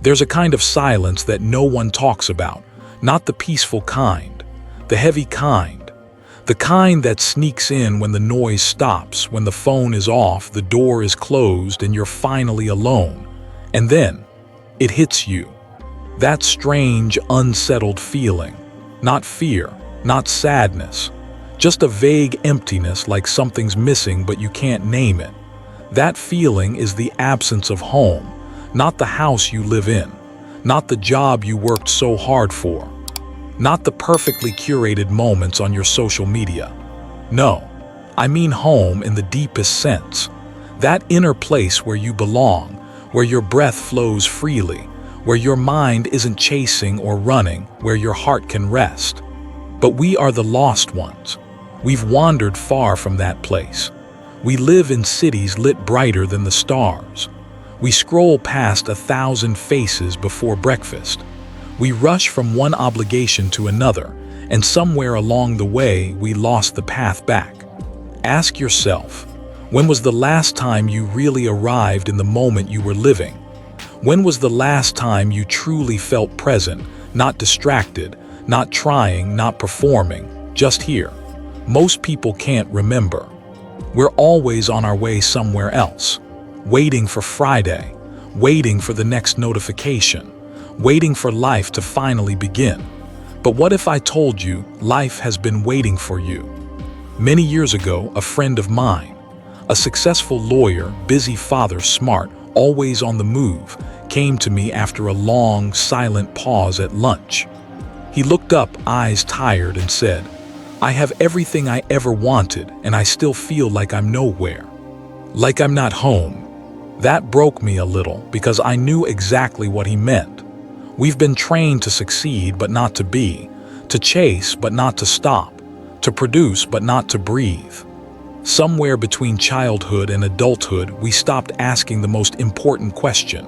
There's a kind of silence that no one talks about, not the peaceful kind, the heavy kind, the kind that sneaks in when the noise stops, when the phone is off, the door is closed, and you're finally alone. And then, it hits you. That strange, unsettled feeling. Not fear, not sadness. Just a vague emptiness, like something's missing but you can't name it. That feeling is the absence of home, not the house you live in, not the job you worked so hard for, not the perfectly curated moments on your social media. No, I mean home in the deepest sense. That inner place where you belong, where your breath flows freely, where your mind isn't chasing or running, where your heart can rest. But we are the lost ones. We've wandered far from that place. We live in cities lit brighter than the stars. We scroll past 1,000 faces before breakfast. We rush from one obligation to another, and somewhere along the way we lost the path back. Ask yourself, when was the last time you really arrived in the moment you were living? When was the last time you truly felt present, not distracted, not trying, not performing, just here? Most people can't remember. We're always on our way somewhere else, waiting for Friday, waiting for the next notification, waiting for life to finally begin. But what if I told you life has been waiting for you? Many years ago, a friend of mine, a successful lawyer, busy father, smart, always on the move, came to me after a long, silent pause at lunch. He looked up, eyes tired, and said, "I have everything I ever wanted, and I still feel like I'm nowhere. Like I'm not home." That broke me a little because I knew exactly what he meant. We've been trained to succeed but not to be, to chase but not to stop, to produce but not to breathe. Somewhere between childhood and adulthood, we stopped asking the most important question.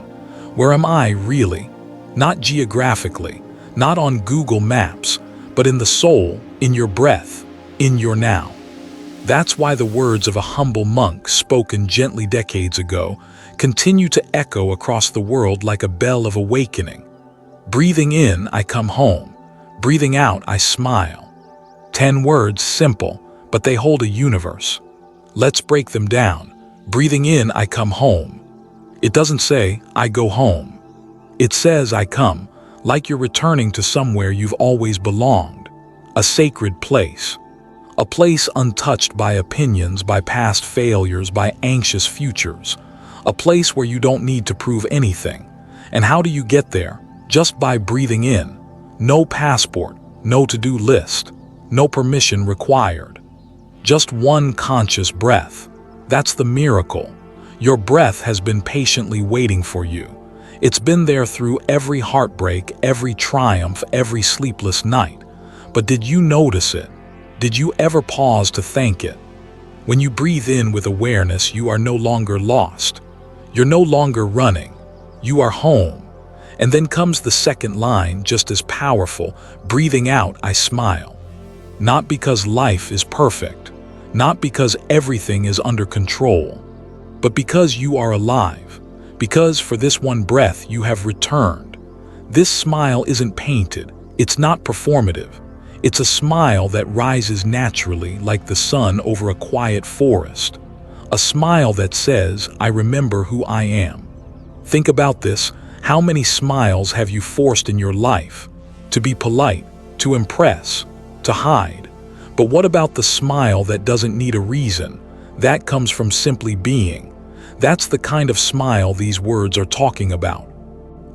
Where am I really? Not geographically, not on Google Maps, but in the soul, in your breath, in your now. That's why the words of a humble monk spoken gently decades ago continue to echo across the world like a bell of awakening. Breathing in, I come home. Breathing out, I smile. 10 words, simple, but they hold a universe. Let's break them down. Breathing in, I come home. It doesn't say, I go home. It says, I come, like you're returning to somewhere you've always belonged. A sacred place. A place untouched by opinions, by past failures, by anxious futures. A place where you don't need to prove anything. And how do you get there? Just by breathing in. No passport, no to-do list, no permission required. Just one conscious breath. That's the miracle. Your breath has been patiently waiting for you. It's been there through every heartbreak, every triumph, every sleepless night. But did you notice it? Did you ever pause to thank it? When you breathe in with awareness, you are no longer lost. You're no longer running. You are home. And then comes the second line, just as powerful. Breathing out, I smile. Not because life is perfect, not because everything is under control, but because you are alive, because for this one breath you have returned. This smile isn't painted, it's not performative. It's a smile that rises naturally like the sun over a quiet forest. A smile that says, I remember who I am. Think about this. How many smiles have you forced in your life? To be polite, to impress, to hide. But what about the smile that doesn't need a reason? That comes from simply being. That's the kind of smile these words are talking about.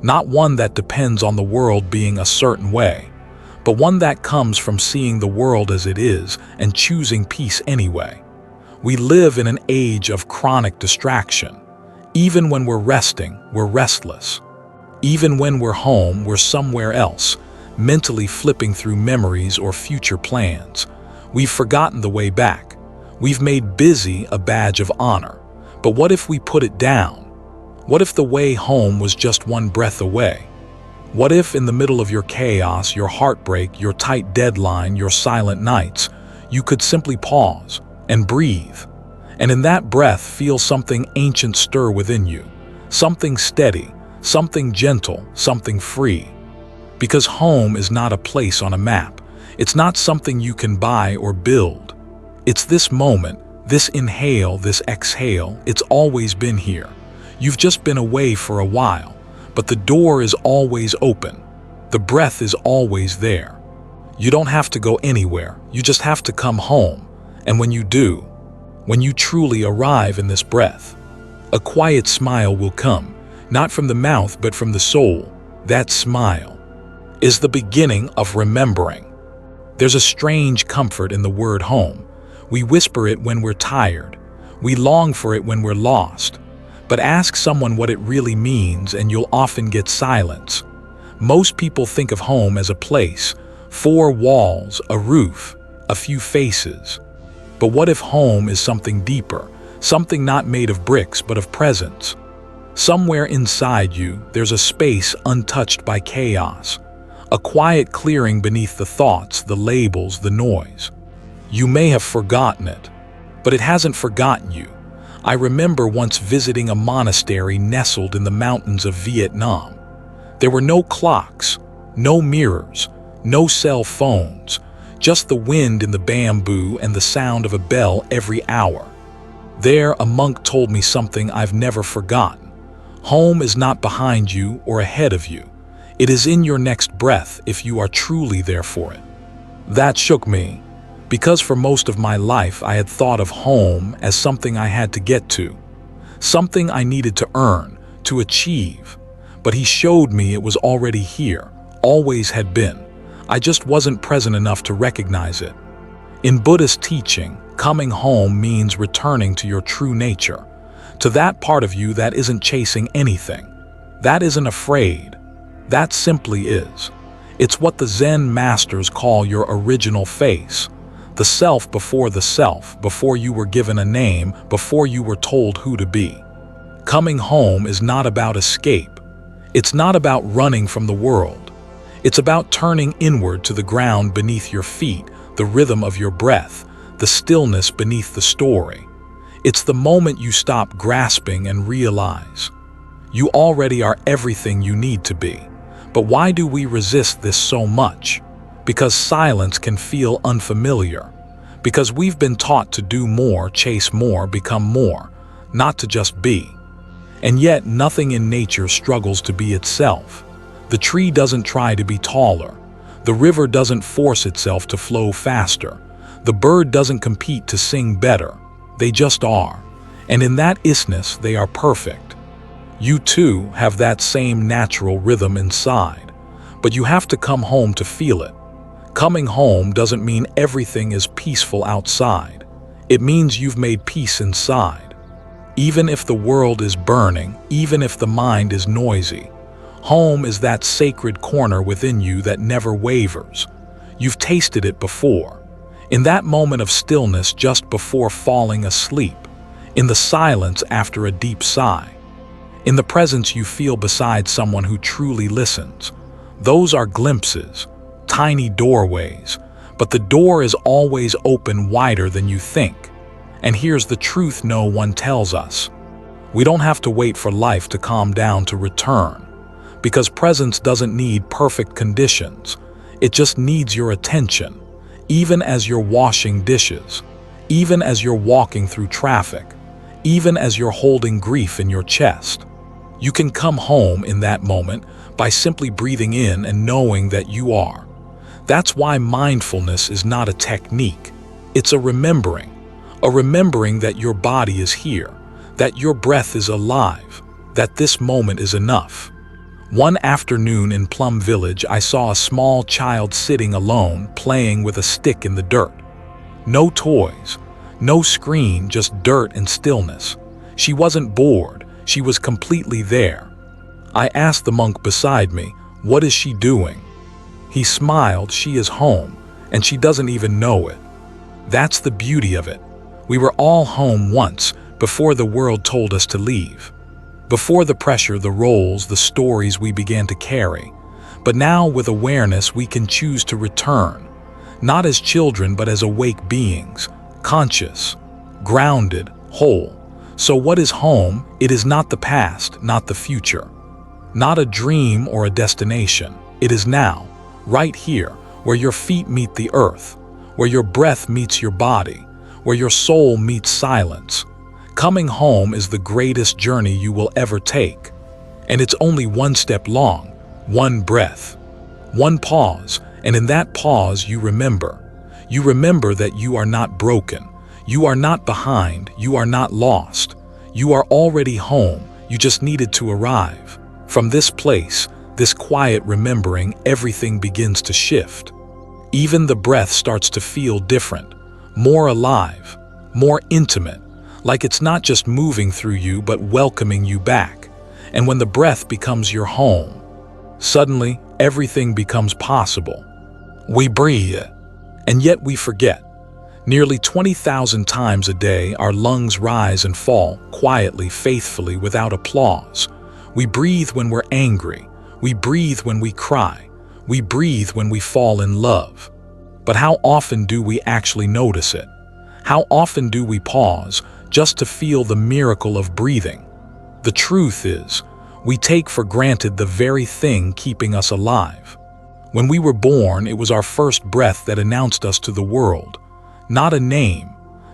Not one that depends on the world being a certain way, but one that comes from seeing the world as it is and choosing peace anyway. We live in an age of chronic distraction. Even when we're resting, we're restless. Even when we're home, we're somewhere else, mentally flipping through memories or future plans. We've forgotten the way back. We've made busy a badge of honor. But what if we put it down? What if the way home was just one breath away? What if in the middle of your chaos, your heartbreak, your tight deadline, your silent nights, you could simply pause and breathe? And in that breath, feel something ancient stir within you, something steady, something gentle, something free. Because home is not a place on a map. It's not something you can buy or build. It's this moment, this inhale, this exhale. It's always been here. You've just been away for a while, but the door is always open. The breath is always there. You don't have to go anywhere. You just have to come home. And when you do, when you truly arrive in this breath, a quiet smile will come, not from the mouth but from the soul. That smile is the beginning of remembering. There's a strange comfort in the word home. We whisper it when we're tired. We long for it when we're lost. But ask someone what it really means and you'll often get silence. Most people think of home as a place, 4 walls, a roof, a few faces. But what if home is something deeper, something not made of bricks but of presence? Somewhere inside you, there's a space untouched by chaos, a quiet clearing beneath the thoughts, the labels, the noise. You may have forgotten it, but it hasn't forgotten you. I remember once visiting a monastery nestled in the mountains of Vietnam. There were no clocks, no mirrors, no cell phones, just the wind in the bamboo and the sound of a bell every hour. There, a monk told me something I've never forgotten. Home is not behind you or ahead of you. It is in your next breath if you are truly there for it. That shook me, because for most of my life I had thought of home as something I had to get to, something I needed to earn, to achieve. But he showed me it was already here, always had been. I just wasn't present enough to recognize it. In Buddhist teaching, coming home means returning to your true nature, to that part of you that isn't chasing anything, that isn't afraid. That simply is. It's what the Zen masters call your original face, the self before the self, before you were given a name, before you were told who to be. Coming home is not about escape. It's not about running from the world. It's about turning inward to the ground beneath your feet, the rhythm of your breath, the stillness beneath the story. It's the moment you stop grasping and realize you already are everything you need to be. But why do we resist this so much? Because silence can feel unfamiliar. Because we've been taught to do more, chase more, become more, not to just be. And yet nothing in nature struggles to be itself. The tree doesn't try to be taller. The river doesn't force itself to flow faster. The bird doesn't compete to sing better. They just are. And in that isness, they are perfect. You too have that same natural rhythm inside, but you have to come home to feel it. Coming home doesn't mean everything is peaceful outside. It means you've made peace inside. Even if the world is burning, even if the mind is noisy, home is that sacred corner within you that never wavers. You've tasted it before. In that moment of stillness just before falling asleep, in the silence after a deep sigh, in the presence you feel beside someone who truly listens. Those are glimpses, tiny doorways, but the door is always open wider than you think. And here's the truth no one tells us. We don't have to wait for life to calm down to return, because presence doesn't need perfect conditions. It just needs your attention, even as you're washing dishes, even as you're walking through traffic, even as you're holding grief in your chest. You can come home in that moment by simply breathing in and knowing that you are. That's why mindfulness is not a technique. It's a remembering that your body is here, that your breath is alive, that this moment is enough. One afternoon in Plum Village, I saw a small child sitting alone, playing with a stick in the dirt. No toys, no screen, just dirt and stillness. She wasn't bored. She was completely there. I asked the monk beside me, "What is she doing?" He smiled. "She is home, and she doesn't even know it." That's the beauty of it. We were all home once, before the world told us to leave. Before the pressure, the roles, the stories we began to carry. But now, with awareness, we can choose to return, not as children, but as awake beings, conscious, grounded, whole. So what is home? It is not the past, not the future, Not a dream or a destination. It is now, right here, where your feet meet the earth, where your breath meets your body, where your soul meets silence. Coming home is the greatest journey you will ever take. And it's only one step long, one breath, one pause, and in that pause you remember. You remember that you are not broken, you are not behind, you are not lost. You are already home, you just needed to arrive. From this place, this quiet remembering, everything begins to shift. Even the breath starts to feel different, more alive, more intimate, like it's not just moving through you but welcoming you back. And when the breath becomes your home, suddenly everything becomes possible. We breathe, and yet we forget. Nearly 20,000 times a day, our lungs rise and fall, quietly, faithfully, without applause. We breathe when we're angry. We breathe when we cry. We breathe when we fall in love. But how often do we actually notice it? How often do we pause just to feel the miracle of breathing? The truth is, we take for granted the very thing keeping us alive. When we were born, it was our first breath that announced us to the world. Not a name,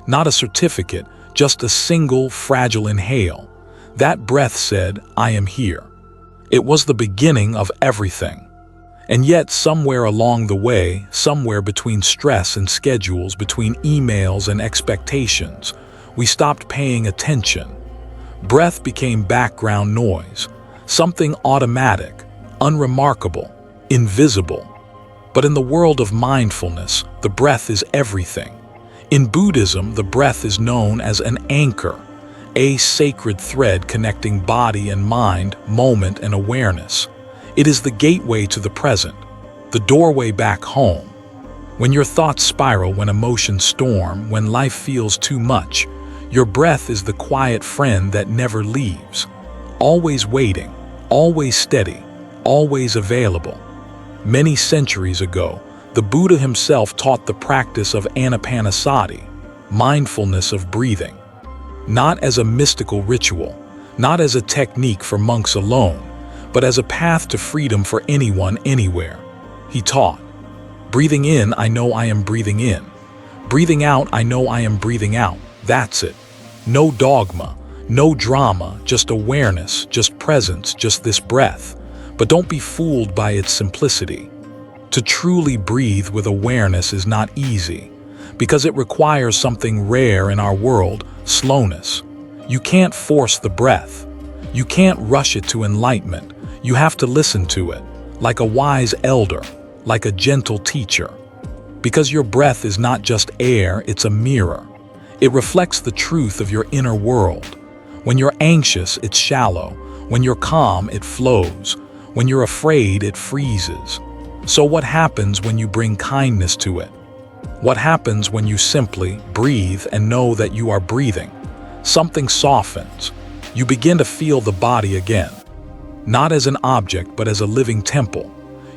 not a certificate, just a single, fragile inhale. That breath said, "I am here." It was the beginning of everything. And yet, somewhere along the way, somewhere between stress and schedules, between emails and expectations, we stopped paying attention. Breath became background noise, something automatic, unremarkable, invisible. But in the world of mindfulness, the breath is everything. In Buddhism, the breath is known as an anchor, a sacred thread connecting body and mind, moment and awareness. It is the gateway to the present, the doorway back home. When your thoughts spiral, when emotions storm, when life feels too much, your breath is the quiet friend that never leaves. Always waiting, always steady, always available. Many centuries ago, the Buddha himself taught the practice of anapanasati, mindfulness of breathing. Not as a mystical ritual, not as a technique for monks alone, but as a path to freedom for anyone, anywhere. He taught, breathing in, I know I am breathing in. Breathing out, I know I am breathing out. That's it. No dogma, no drama, just awareness, just presence, just this breath. But don't be fooled by its simplicity. To truly breathe with awareness is not easy, because it requires something rare in our world, slowness. You can't force the breath. You can't rush it to enlightenment. You have to listen to it, like a wise elder, like a gentle teacher. Because your breath is not just air, it's a mirror. It reflects the truth of your inner world. When you're anxious, it's shallow. When you're calm, it flows. When you're afraid, it freezes. So what happens when you bring kindness to it? What happens when you simply breathe and know that you are breathing? Something softens. You begin to feel the body again. Not as an object, but as a living temple.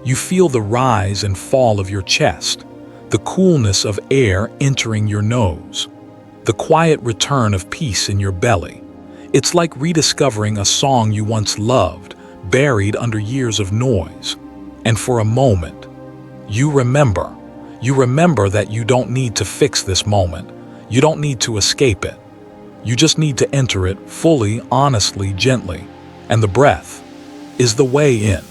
You feel the rise and fall of your chest, the coolness of air entering your nose, the quiet return of peace in your belly. It's like rediscovering a song you once loved, buried under years of noise. And for a moment, you remember that you don't need to fix this moment. You don't need to escape it. You just need to enter it fully, honestly, gently. And the breath is the way in.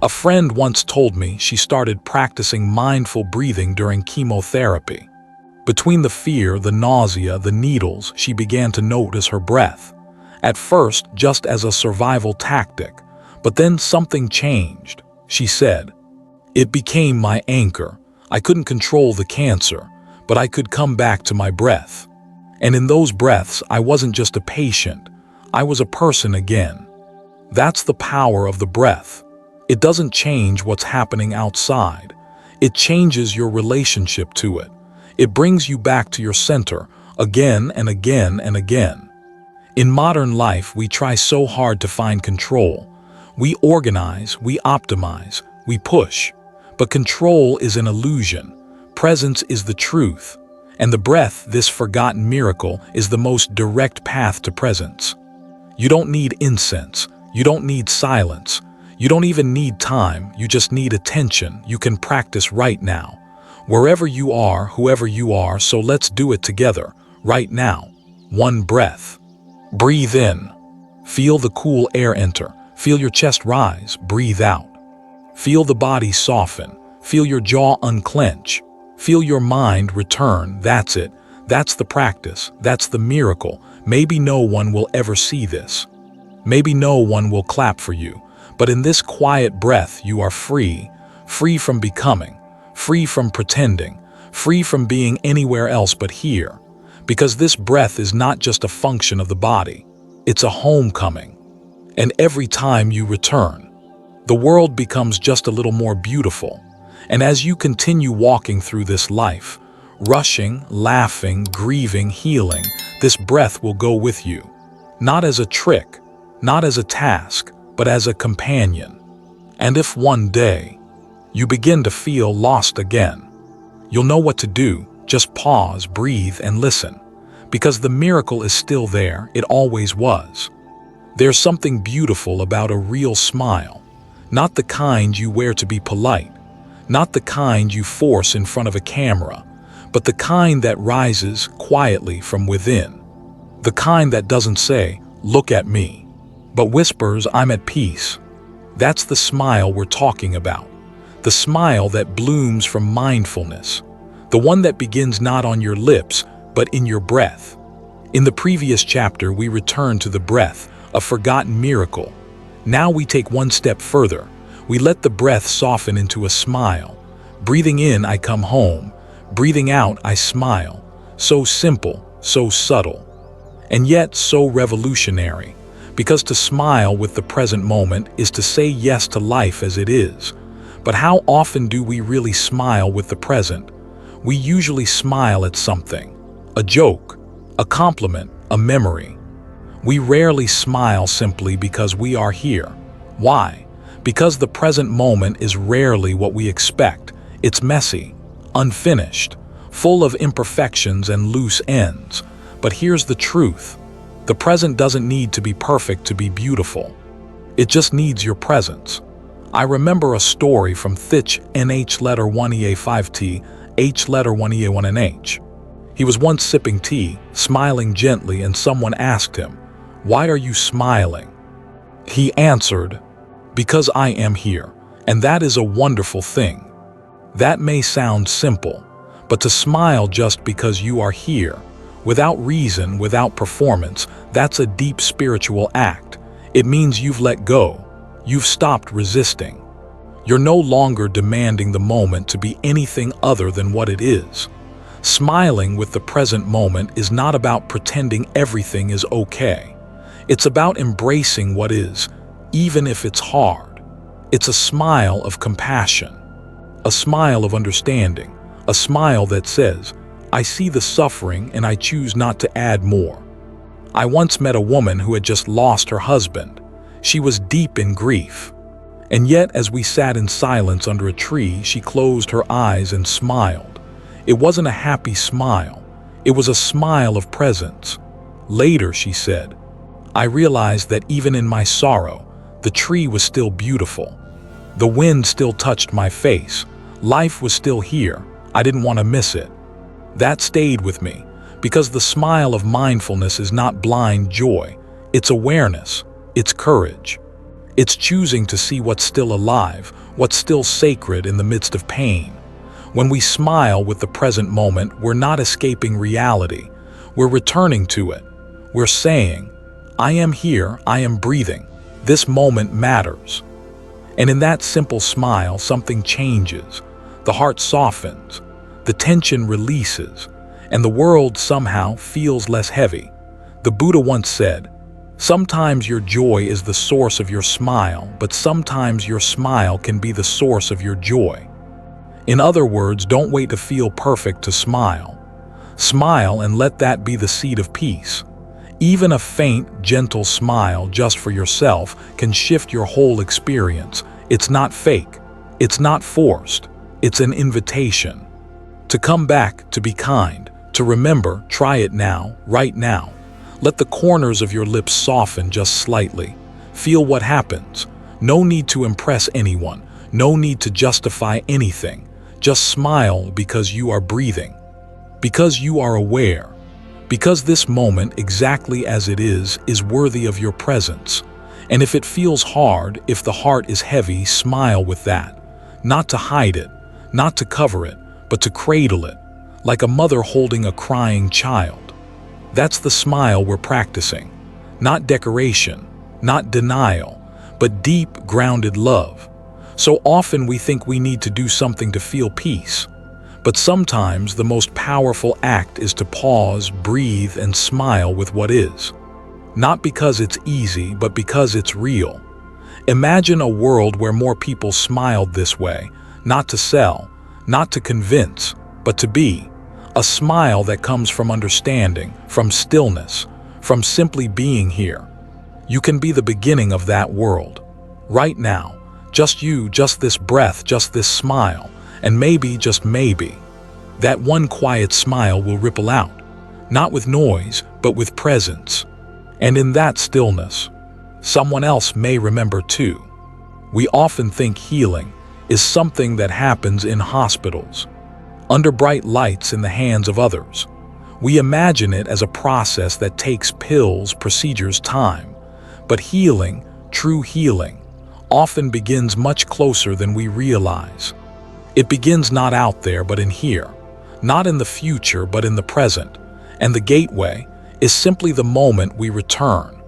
A friend once told me she started practicing mindful breathing during chemotherapy. Between the fear, the nausea, the needles, she began to notice her breath. At first, just as a survival tactic, but then something changed. She said, "It became my anchor. I couldn't control the cancer, but I could come back to my breath. And in those breaths, I wasn't just a patient. I was a person again." That's the power of the breath. It doesn't change what's happening outside. It changes your relationship to it. It brings you back to your center again and again and again. In modern life, we try so hard to find control. We organize, we optimize, we push. But control is an illusion. Presence is the truth. And the breath, this forgotten miracle, is the most direct path to presence. You don't need incense. You don't need silence. You don't even need time. You just need attention. You can practice right now. Wherever you are, whoever you are, so let's do it together, right now. One breath. Breathe in. Feel the cool air enter. Feel your chest rise. Breathe out. Feel the body soften. Feel your jaw unclench. Feel your mind return. That's it. That's the practice. That's the miracle. Maybe no one will ever see this. Maybe no one will clap for you. But in this quiet breath, you are free. Free from becoming. Free from pretending. Free from being anywhere else but here. Because this breath is not just a function of the body. It's a homecoming. And every time you return, the world becomes just a little more beautiful. And as you continue walking through this life, rushing, laughing, grieving, healing, this breath will go with you. Not as a trick, not as a task, but as a companion. And if one day you begin to feel lost again, you'll know what to do. Just pause, breathe, and listen. Because the miracle is still there. It always was. There's something beautiful about a real smile. Not the kind you wear to be polite. Not the kind you force in front of a camera. But the kind that rises quietly from within. The kind that doesn't say, "Look at me," but whispers, "I'm at peace." That's the smile we're talking about. The smile that blooms from mindfulness. The one that begins not on your lips, but in your breath. In the previous chapter, we returned to the breath, a forgotten miracle. Now we take one step further. We let the breath soften into a smile. Breathing in, I come home. Breathing out, I smile. So simple, so subtle, and yet so revolutionary. Because to smile with the present moment is to say yes to life as it is. But how often do we really smile with the present? We usually smile at something. A joke, a compliment, a memory. We rarely smile simply because we are here. Why? Because the present moment is rarely what we expect. It's messy, unfinished, full of imperfections and loose ends. But here's the truth. The present doesn't need to be perfect to be beautiful. It just needs your presence. I remember a story from Thich Nh letter 1ea5t, H letter 1ea1nh. He was once sipping tea, smiling gently, and someone asked him, "Why are you smiling?" He answered, "Because I am here, and that is a wonderful thing." That may sound simple, but to smile just because you are here, without reason, without performance, that's a deep spiritual act. It means you've let go. You've stopped resisting. You're no longer demanding the moment to be anything other than what it is. Smiling with the present moment is not about pretending everything is okay. It's about embracing what is, even if it's hard. It's a smile of compassion, a smile of understanding, a smile that says, "I see the suffering and I choose not to add more." I once met a woman who had just lost her husband. She was deep in grief. And yet, as we sat in silence under a tree, she closed her eyes and smiled. It wasn't a happy smile. It was a smile of presence. Later, she said, "I realized that even in my sorrow, the tree was still beautiful. The wind still touched my face. Life was still here. I didn't want to miss it." That stayed with me, because the smile of mindfulness is not blind joy. It's awareness. It's courage. It's choosing to see what's still alive, what's still sacred in the midst of pain. When we smile with the present moment, we're not escaping reality. We're returning to it. We're saying, "I am here, I am breathing. This moment matters." And in that simple smile, something changes. The heart softens. The tension releases. And the world somehow feels less heavy. The Buddha once said, "Sometimes your joy is the source of your smile, but sometimes your smile can be the source of your joy." In other words, don't wait to feel perfect to smile. Smile and let that be the seed of peace. Even a faint, gentle smile just for yourself can shift your whole experience. It's not fake. It's not forced. It's an invitation. To come back, to be kind, to remember, try it now, right now. Let the corners of your lips soften just slightly. Feel what happens. No need to impress anyone. No need to justify anything. Just smile because you are breathing. Because you are aware. Because this moment, exactly as it is worthy of your presence. And if it feels hard, if the heart is heavy, smile with that. Not to hide it, not to cover it, but to cradle it, like a mother holding a crying child. That's the smile we're practicing. Not decoration, not denial, but deep, grounded love. So often we think we need to do something to feel peace. But sometimes the most powerful act is to pause, breathe, and smile with what is. Not because it's easy, but because it's real. Imagine a world where more people smiled this way, not to sell, not to convince, but to be. A smile that comes from understanding, from stillness, from simply being here. You can be the beginning of that world. Right now, just you, just this breath, just this smile, and maybe, just maybe, that one quiet smile will ripple out, not with noise, but with presence. And in that stillness, someone else may remember too. We often think healing is something that happens in hospitals, under bright lights in the hands of others. We imagine it as a process that takes pills, procedures, time. But healing, true healing, often begins much closer than we realize. It begins not out there, but in here. Not in the future, but in the present. And the gateway is simply the moment we return.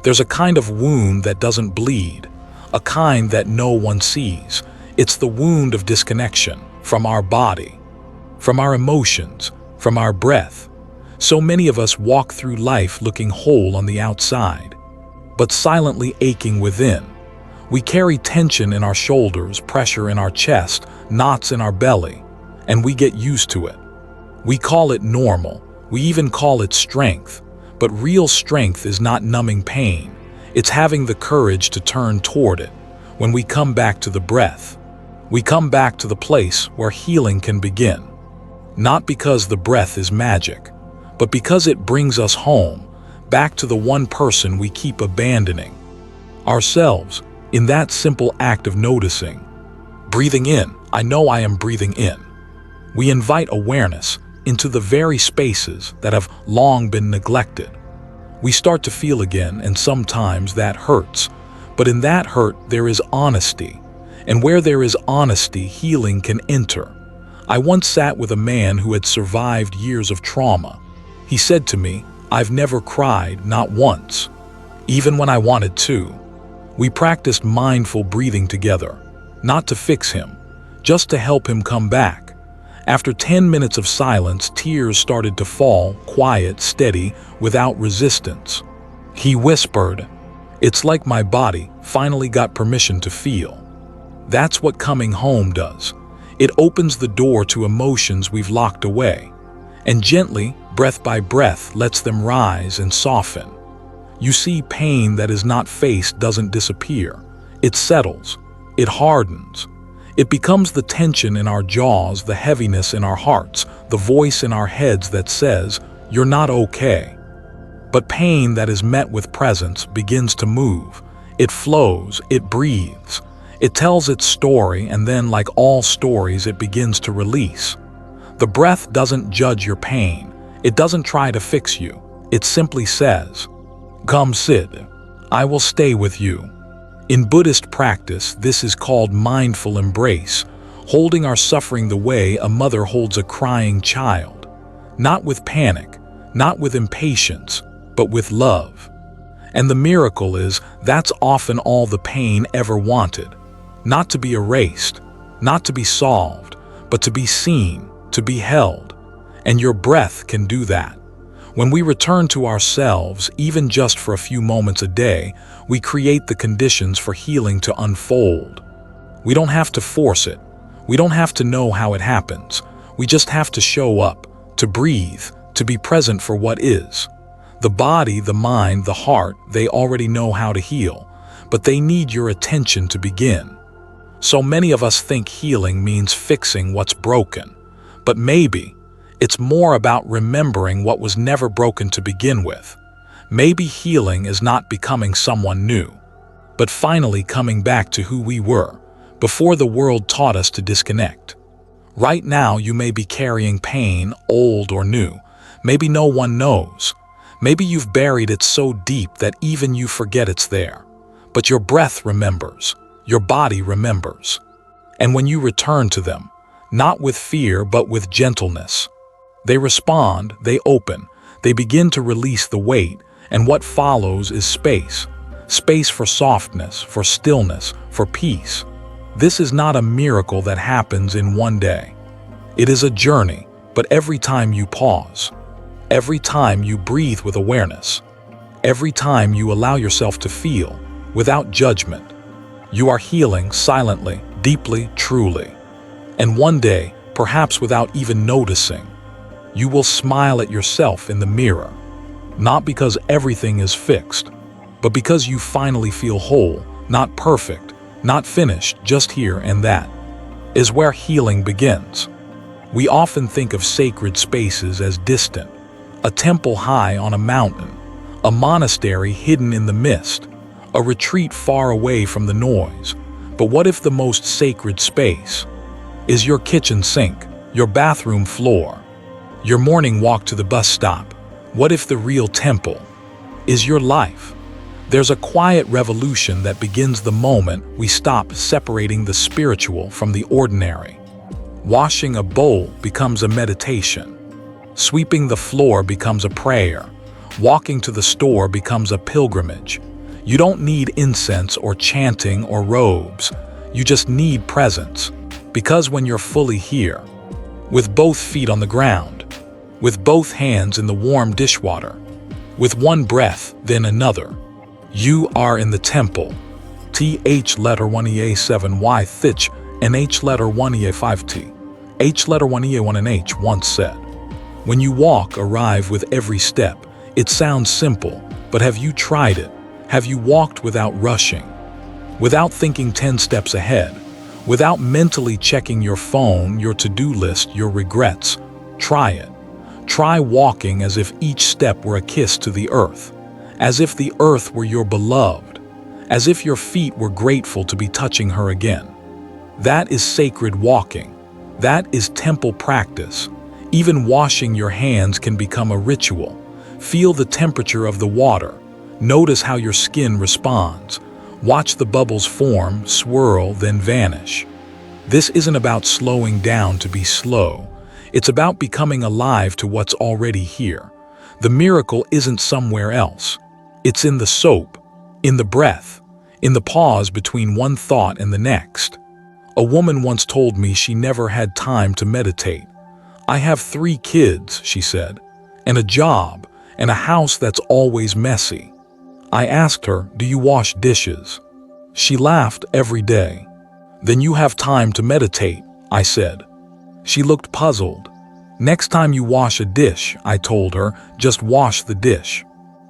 There's a kind of wound that doesn't bleed, a kind that no one sees. It's the wound of disconnection from our body, from our emotions, from our breath. So many of us walk through life looking whole on the outside, but silently aching within. We carry tension in our shoulders, pressure in our chest, knots in our belly, and we get used to it. We call it normal. We even call it strength. But real strength is not numbing pain. It's having the courage to turn toward it. When we come back to the breath, we come back to the place where healing can begin. Not because the breath is magic, but because it brings us home, back to the one person we keep abandoning. Ourselves, in that simple act of noticing. Breathing in, I know I am breathing in. We invite awareness into the very spaces that have long been neglected. We start to feel again, and sometimes that hurts. But in that hurt, there is honesty. And where there is honesty, healing can enter. I once sat with a man who had survived years of trauma. He said to me, "I've never cried, not once, even when I wanted to." We practiced mindful breathing together, not to fix him, just to help him come back. After 10 minutes of silence, tears started to fall, quiet, steady, without resistance. He whispered, "It's like my body finally got permission to feel." That's what coming home does. It opens the door to emotions we've locked away, and gently, breath by breath, lets them rise and soften. You see, pain that is not faced doesn't disappear. It settles. It hardens. It becomes the tension in our jaws, the heaviness in our hearts, the voice in our heads that says, "You're not okay." But pain that is met with presence begins to move. It flows, it breathes. It tells its story, and then, like all stories, it begins to release. The breath doesn't judge your pain. It doesn't try to fix you. It simply says, "Come sit. I will stay with you." In Buddhist practice, this is called mindful embrace, holding our suffering the way a mother holds a crying child. Not with panic, not with impatience, but with love. And the miracle is, that's often all the pain ever wanted. Not to be erased, not to be solved, but to be seen, to be held. And your breath can do that. When we return to ourselves, even just for a few moments a day, we create the conditions for healing to unfold. We don't have to force it. We don't have to know how it happens. We just have to show up, to breathe, to be present for what is. The body, the mind, the heart, they already know how to heal, but they need your attention to begin. So many of us think healing means fixing what's broken, but maybe it's more about remembering what was never broken to begin with. Maybe healing is not becoming someone new. but finally coming back to who we were, before the world taught us to disconnect. Right now you may be carrying pain, old or new. Maybe no one knows. Maybe you've buried it so deep that even you forget it's there. But your breath remembers. Your body remembers. And when you return to them, not with fear but with gentleness, they respond, they open, they begin to release the weight, and what follows is space. Space for softness, for stillness, for peace. This is not a miracle that happens in one day. It is a journey, but every time you pause, every time you breathe with awareness, every time you allow yourself to feel, without judgment, you are healing silently, deeply, truly. And one day, perhaps without even noticing, you will smile at yourself in the mirror, not because everything is fixed, but because you finally feel whole, not perfect, not finished, just here, and that is where healing begins. We often think of sacred spaces as distant, a temple high on a mountain, a monastery hidden in the mist, a retreat far away from the noise. But what if the most sacred space is your kitchen sink, your bathroom floor, your morning walk to the bus stop? What if the real temple is your life? There's a quiet revolution that begins the moment we stop separating the spiritual from the ordinary. Washing a bowl becomes a meditation. Sweeping the floor becomes a prayer. Walking to the store becomes a pilgrimage. You don't need incense or chanting or robes. You just need presence. Because when you're fully here, with both feet on the ground, with both hands in the warm dishwater, with one breath, then another, you are in the temple. TH letter 1EA7Y Thich and H letter 1EA5T. H letter 1EA1 and H once said, when you walk, arrive with every step. It sounds simple, but have you tried it? Have you walked without rushing? Without thinking 10 steps ahead? Without mentally checking your phone, your to-do list, your regrets? Try it. Try walking as if each step were a kiss to the earth. As if the earth were your beloved. As if your feet were grateful to be touching her again. That is sacred walking. That is temple practice. Even washing your hands can become a ritual. Feel the temperature of the water. Notice how your skin responds. Watch the bubbles form, swirl, then vanish. This isn't about slowing down to be slow. It's about becoming alive to what's already here. The miracle isn't somewhere else. It's in the soap, in the breath, in the pause between one thought and the next. A woman once told me she never had time to meditate. I have 3 kids, she said, and a job, and a house that's always messy. I asked her, do you wash dishes? She laughed. Every day. Then you have time to meditate, I said. She looked puzzled. Next time you wash a dish, I told her, just wash the dish.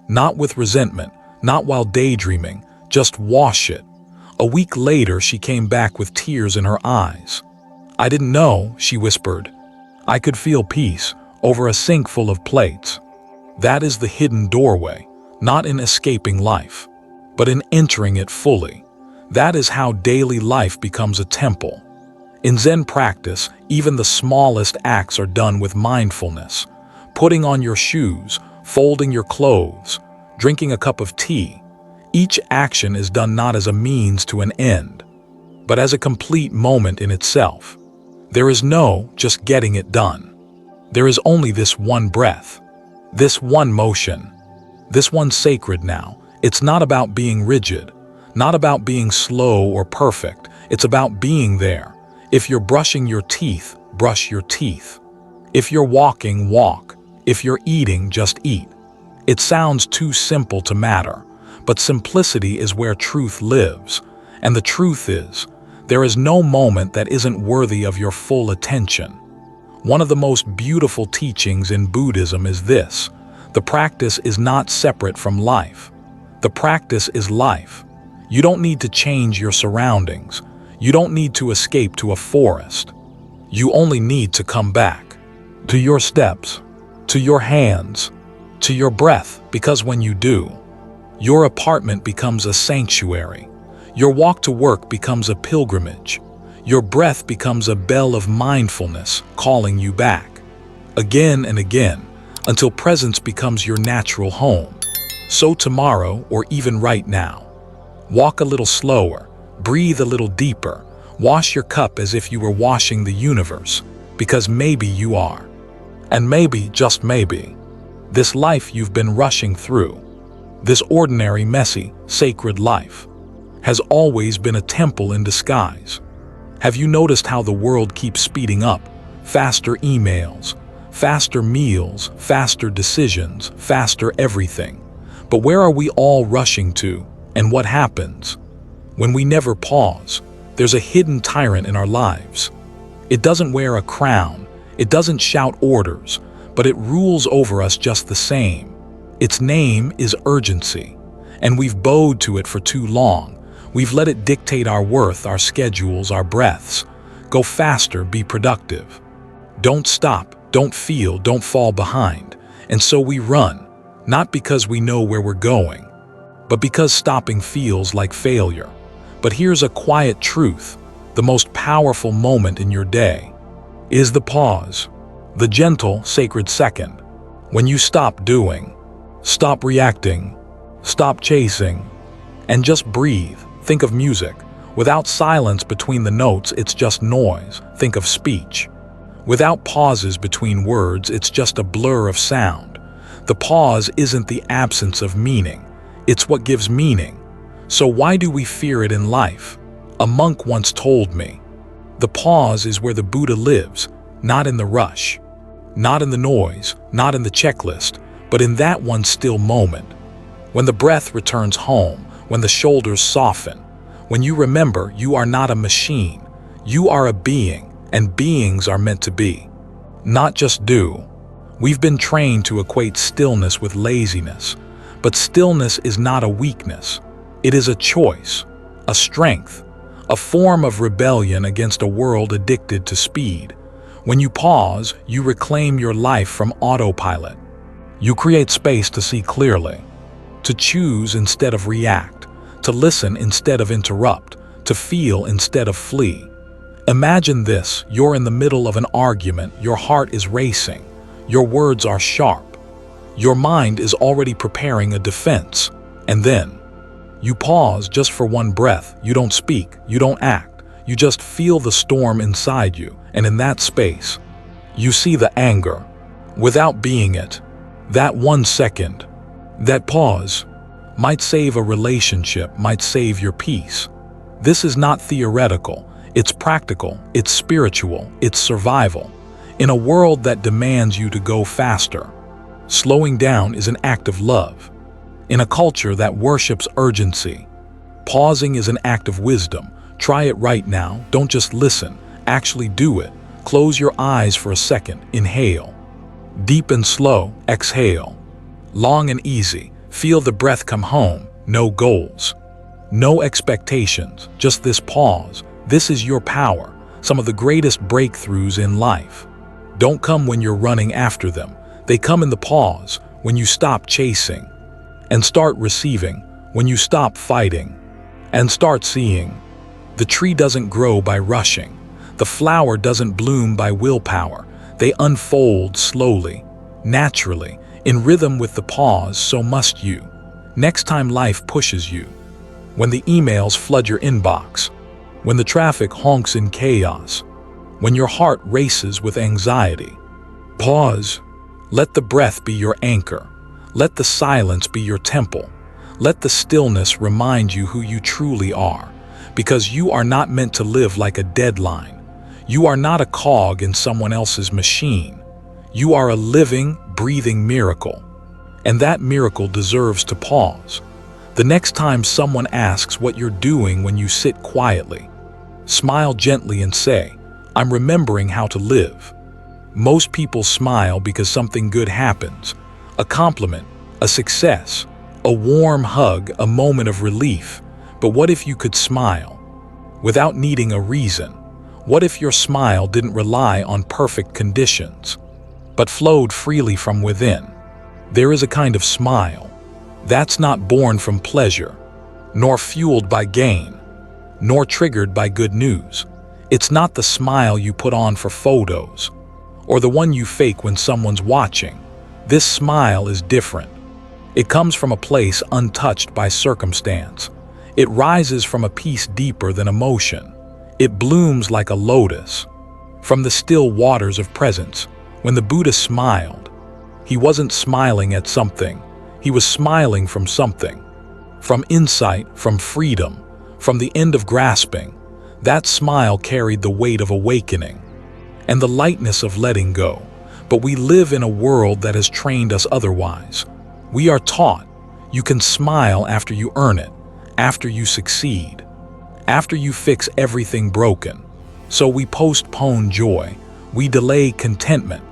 Not with resentment, not while daydreaming, just wash it. A week later, she came back with tears in her eyes. I didn't know, she whispered. I could feel peace over a sink full of plates. That is the hidden doorway, not in escaping life, but in entering it fully. That is how daily life becomes a temple. In Zen practice, even the smallest acts are done with mindfulness. Putting on your shoes, folding your clothes, drinking a cup of tea. Each action is done not as a means to an end, but as a complete moment in itself. There is no just getting it done. There is only this one breath, this one motion, this one sacred now. It's not about being rigid, not about being slow or perfect. It's about being there. If you're brushing your teeth, brush your teeth. If you're walking, walk. If you're eating, just eat. It sounds too simple to matter, but simplicity is where truth lives. And the truth is, there is no moment that isn't worthy of your full attention. One of the most beautiful teachings in Buddhism is this: the practice is not separate from life. The practice is life. You don't need to change your surroundings. You don't need to escape to a forest. You only need to come back to your steps, to your hands, to your breath, because when you do, your apartment becomes a sanctuary, Your walk to work becomes a pilgrimage. Your breath becomes a bell of mindfulness calling you back, again and again, until presence becomes your natural home. So tomorrow, or even right now, walk a little slower, breathe a little deeper, wash your cup as if you were washing the universe, because maybe you are. And maybe, just maybe, this life you've been rushing through, this ordinary, messy, sacred life, has always been a temple in disguise. Have you noticed how the world keeps speeding up? Faster emails, faster meals, faster decisions, faster everything. But where are we all rushing to, and what happens? When we never pause, there's a hidden tyrant in our lives. It doesn't wear a crown, it doesn't shout orders, but it rules over us just the same. Its name is urgency, and we've bowed to it for too long. We've let it dictate our worth, our schedules, our breaths. Go faster, be productive. Don't stop, don't feel, don't fall behind. And so we run, not because we know where we're going, but because stopping feels like failure. But here's a quiet truth. The most powerful moment in your day is the pause, the gentle, sacred second. When you stop doing, stop reacting, stop chasing, and just breathe. Think of music. Without silence between the notes, it's just noise. Think of speech. Without pauses between words, it's just a blur of sound. The pause isn't the absence of meaning. It's what gives meaning. So why do we fear it in life? A monk once told me, the pause is where the Buddha lives, not in the rush, not in the noise, not in the checklist, but in that one still moment. When the breath returns home, when the shoulders soften, when you remember you are not a machine, you are a being, and beings are meant to be, not just do. We've been trained to equate stillness with laziness, but stillness is not a weakness. It is a choice, a strength, a form of rebellion against a world addicted to speed. When you pause, you reclaim your life from autopilot. You create space to see clearly, to choose instead of react, to listen instead of interrupt, to feel instead of flee. Imagine this: you're in the middle of an argument, your heart is racing, your words are sharp, your mind is already preparing a defense, and then you pause just for one breath. You don't speak, you don't act, you just feel the storm inside you, and in that space, you see the anger, without being it. That 1 second, that pause, might save a relationship, might save your peace. This is not theoretical, it's practical, it's spiritual, it's survival. In a world that demands you to go faster, slowing down is an act of love. In a culture that worships urgency, pausing is an act of wisdom. Try it right now. Don't just listen, actually do it. Close your eyes for a second. Inhale. Deep and slow, exhale. Long and easy. Feel the breath come home. No goals, no expectations, just this pause. This is your power. Some of the greatest breakthroughs in life don't come when you're running after them. They come in the pause, when you stop chasing and start receiving, when you stop fighting and start seeing. The tree doesn't grow by rushing. The flower doesn't bloom by willpower. They unfold slowly, naturally, in rhythm with the pause. So must you. Next time life pushes you, when the emails flood your inbox, when the traffic honks in chaos, when your heart races with anxiety, pause. Let the breath be your anchor. Let the silence be your temple. Let the stillness remind you who you truly are, because you are not meant to live like a deadline. You are not a cog in someone else's machine. You are a living, breathing miracle. And that miracle deserves to pause. The next time someone asks what you're doing when you sit quietly, smile gently and say, "I'm remembering how to live." Most people smile because something good happens. A compliment, a success, a warm hug, a moment of relief. But what if you could smile without needing a reason? What if your smile didn't rely on perfect conditions, but flowed freely from within? There is a kind of smile that's not born from pleasure, nor fueled by gain, nor triggered by good news. It's not the smile you put on for photos, or the one you fake when someone's watching. This smile is different. It comes from a place untouched by circumstance. It rises from a peace deeper than emotion. It blooms like a lotus. From the still waters of presence, when the Buddha smiled, he wasn't smiling at something. He was smiling from something. From insight, from freedom, from the end of grasping. That smile carried the weight of awakening and the lightness of letting go. But we live in a world that has trained us otherwise. We are taught you can smile after you earn it, after you succeed, after you fix everything broken. So we postpone joy, we delay contentment,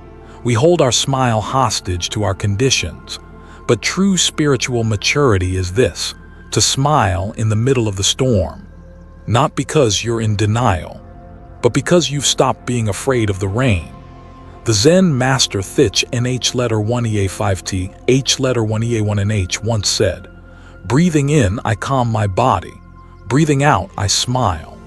we hold our smile hostage to our conditions. But true spiritual maturity is this: to smile in the middle of the storm, not because you're in denial, but because you've stopped being afraid of the rain. The Zen master Thich Nh letter 1 Ea 5T, H letter 1 Ea 1 and H once said, "Breathing in, I calm my body. Breathing out, I smile."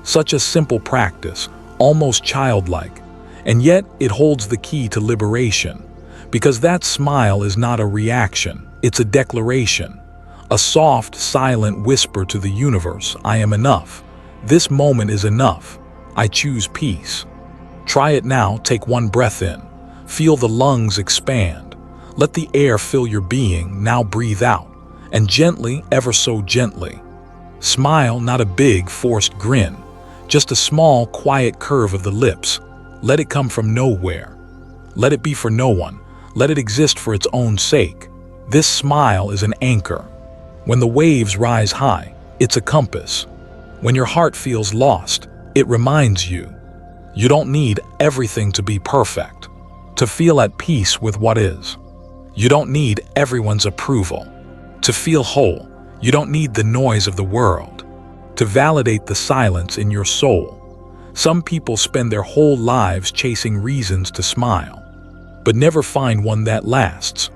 Such a simple practice, almost childlike, and yet it holds the key to liberation, because that smile is not a reaction, it's a declaration, a soft, silent whisper to the universe: I am enough. This moment is enough. I choose peace. Try it now. Take one breath in. Feel the lungs expand. Let the air fill your being. Now breathe out. And gently, ever so gently, smile, not a big, forced grin, just a small, quiet curve of the lips. Let it come from nowhere. Let it be for no one. Let it exist for its own sake. This smile is an anchor. When the waves rise high, it's a compass. When your heart feels lost, it reminds you. You don't need everything to be perfect to feel at peace with what is. You don't need everyone's approval to feel whole. You don't need the noise of the world to validate the silence in your soul. Some people spend their whole lives chasing reasons to smile, but never find one that lasts,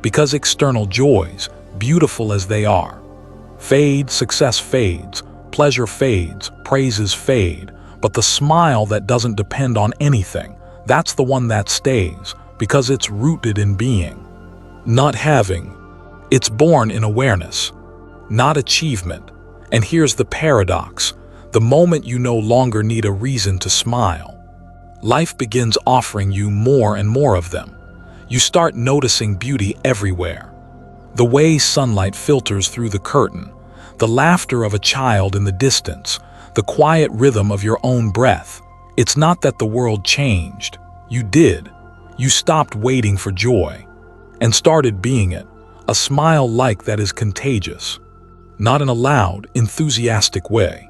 because external joys, beautiful as they are, fade. Success fades, pleasure fades, praises fade, but the smile that doesn't depend on anything, that's the one that stays, because it's rooted in being, not having. It's born in awareness, not achievement. And here's the paradox: the moment you no longer need a reason to smile, life begins offering you more and more of them. You start noticing beauty everywhere. The way sunlight filters through the curtain, the laughter of a child in the distance, the quiet rhythm of your own breath. It's not that the world changed. You did. You stopped waiting for joy and started being it. A smile like that is contagious, not in a loud, enthusiastic way,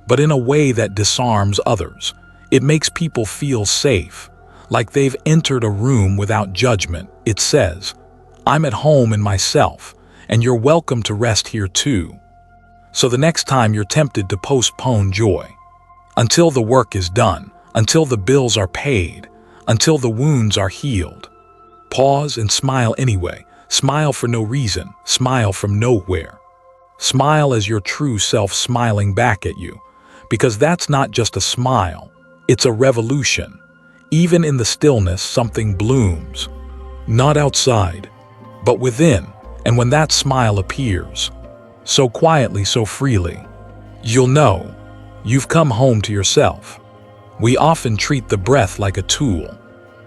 but in a way that disarms others. It makes people feel safe, like they've entered a room without judgment. It says, I'm at home in myself, and you're welcome to rest here too. So the next time you're tempted to postpone joy, until the work is done, until the bills are paid, until the wounds are healed, pause and smile anyway. Smile for no reason, smile from nowhere. Smile as your true self smiling back at you, because that's not just a smile, it's a revolution. Even in the stillness, something blooms, not outside, but within. And when that smile appears, so quietly, so freely, you'll know you've come home to yourself. We often treat the breath like a tool,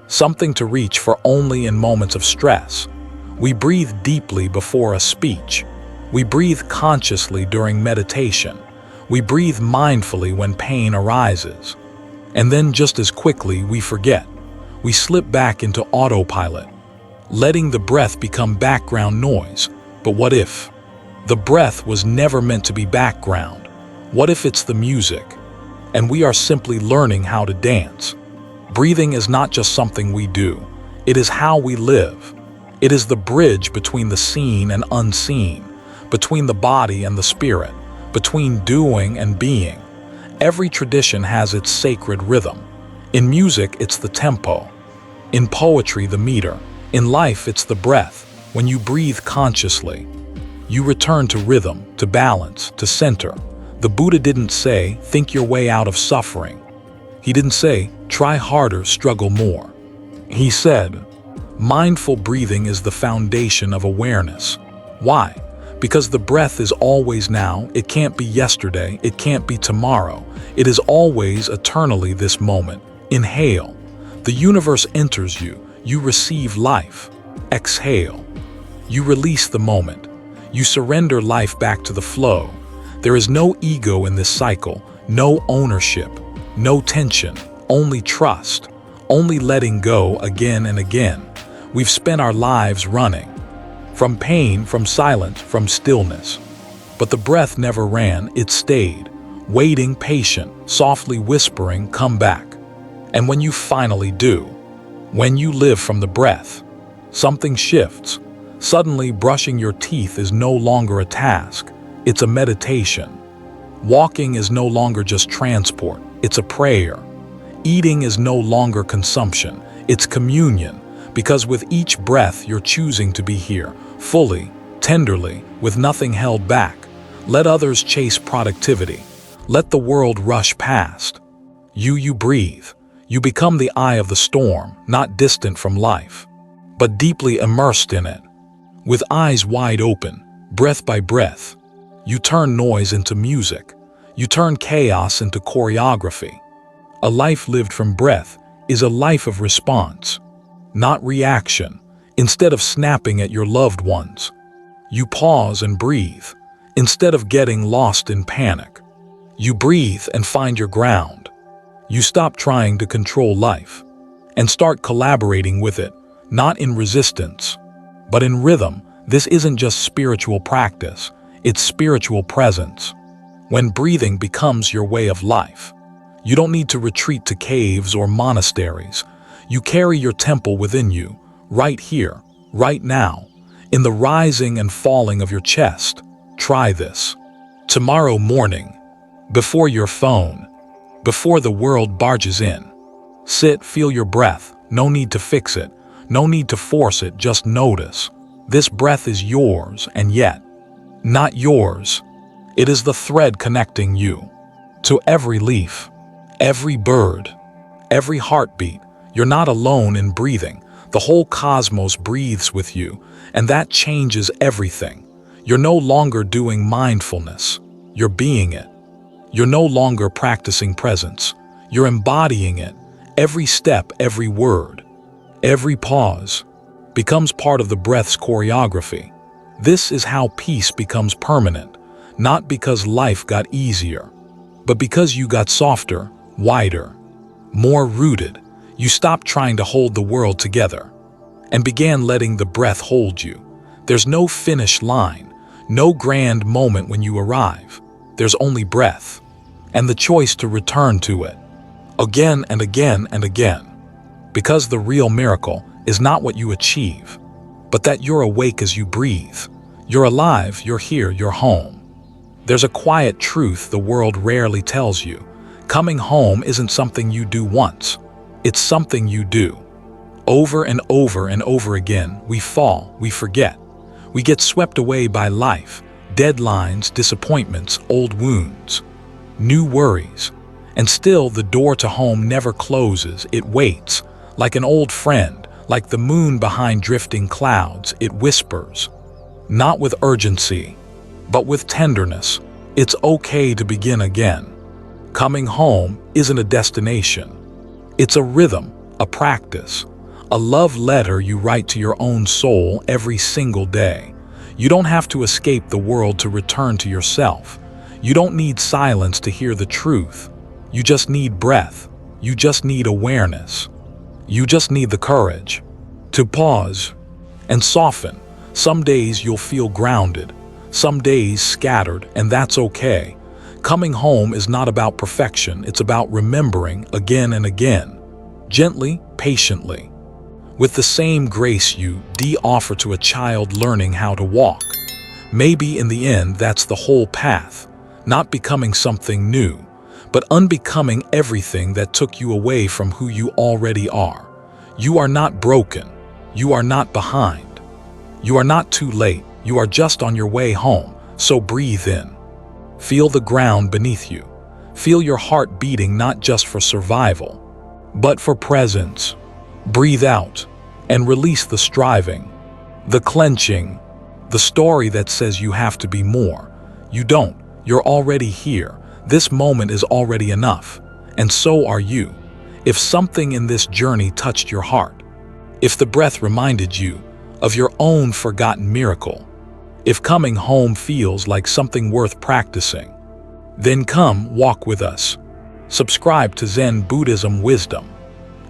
something to reach for only in moments of stress. We breathe deeply before a speech. We breathe consciously during meditation. We breathe mindfully when pain arises. And then just as quickly we forget. We slip back into autopilot, letting the breath become background noise. But what if the breath was never meant to be background? What if it's the music, and we are simply learning how to dance? Breathing is not just something we do, it is how we live. It is the bridge between the seen and unseen, between the body and the spirit, between doing and being. Every tradition has its sacred rhythm. In music, it's the tempo. In poetry, the meter. In life, it's the breath. When you breathe consciously, you return to rhythm, to balance, to center. The Buddha didn't say, think your way out of suffering. He didn't say, try harder, struggle more. He said, mindful breathing is the foundation of awareness. Why? Because the breath is always now, it can't be yesterday, it can't be tomorrow. It is always eternally this moment. Inhale. The universe enters you. You receive life. Exhale. You release the moment. You surrender life back to the flow. There is no ego in this cycle, no ownership, no tension, only trust, only letting go again and again. We've spent our lives running. From pain, from silence, from stillness. But the breath never ran, it stayed, waiting, patient, softly whispering, come back. And when you finally do, when you live from the breath, something shifts. Suddenly, brushing your teeth is no longer a task, it's a meditation. Walking is no longer just transport, it's a prayer. Eating is no longer consumption, it's communion, because with each breath you're choosing to be here, fully, tenderly, with nothing held back. Let others chase productivity. Let the world rush past. You breathe. You become the eye of the storm, not distant from life, but deeply immersed in it. With eyes wide open, breath by breath, you turn noise into music. You turn chaos into choreography. A life lived from breath is a life of response, not reaction. Instead of snapping at your loved ones, you pause and breathe. Instead of getting lost in panic, you breathe and find your ground. You stop trying to control life and start collaborating with it, not in resistance, but in rhythm. This isn't just spiritual practice, it's spiritual presence. When breathing becomes your way of life, you don't need to retreat to caves or monasteries. You carry your temple within you, right here, right now, in the rising and falling of your chest. Try this. Tomorrow morning, before your phone, before the world barges in. Sit, feel your breath. No need to fix it. No need to force it, just notice. This breath is yours, and yet, not yours. It is the thread connecting you to every leaf, every bird, every heartbeat. You're not alone in breathing. The whole cosmos breathes with you, and that changes everything. You're no longer doing mindfulness. You're being it. You're no longer practicing presence. You're embodying it. Every step, every word, every pause becomes part of the breath's choreography. This is how peace becomes permanent, not because life got easier, but because you got softer, wider, more rooted. You stopped trying to hold the world together and began letting the breath hold you. There's no finish line, no grand moment when you arrive. There's only breath and the choice to return to it again and again and again. Because the real miracle is not what you achieve, but that you're awake as you breathe. You're alive, you're here, you're home. There's a quiet truth the world rarely tells you. Coming home isn't something you do once. It's something you do. Over and over and over again, we fall, we forget. We get swept away by life, deadlines, disappointments, old wounds, new worries. And still the door to home never closes, it waits. Like an old friend, like the moon behind drifting clouds, it whispers. Not with urgency, but with tenderness. It's okay to begin again. Coming home isn't a destination. It's a rhythm, a practice, a love letter you write to your own soul every single day. You don't have to escape the world to return to yourself. You don't need silence to hear the truth. You just need breath. You just need awareness. You just need the courage to pause and soften. Some days you'll feel grounded, some days scattered, and that's okay. Coming home is not about perfection, it's about remembering again and again, gently, patiently, with the same grace you offer to a child learning how to walk. Maybe in the end that's the whole path, not becoming something new, but unbecoming everything that took you away from who you already are. You are not broken, you are not behind, you are not too late, you are just on your way home. So breathe in, Feel the ground beneath you. Feel your heart beating not just for survival, but for presence. Breathe out and release the striving, the clenching, the story that says you have to be more. You don't. You're already here. This moment is already enough. And so are you. If something in this journey touched your heart, if the breath reminded you of your own forgotten miracle, if coming home feels like something worth practicing, then come walk with us. Subscribe to Zen Buddhism Wisdom,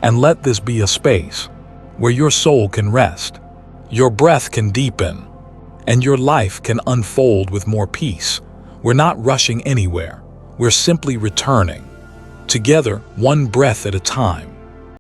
and let this be a space where your soul can rest, your breath can deepen, and your life can unfold with more peace. We're not rushing anywhere. We're simply returning, together, one breath at a time.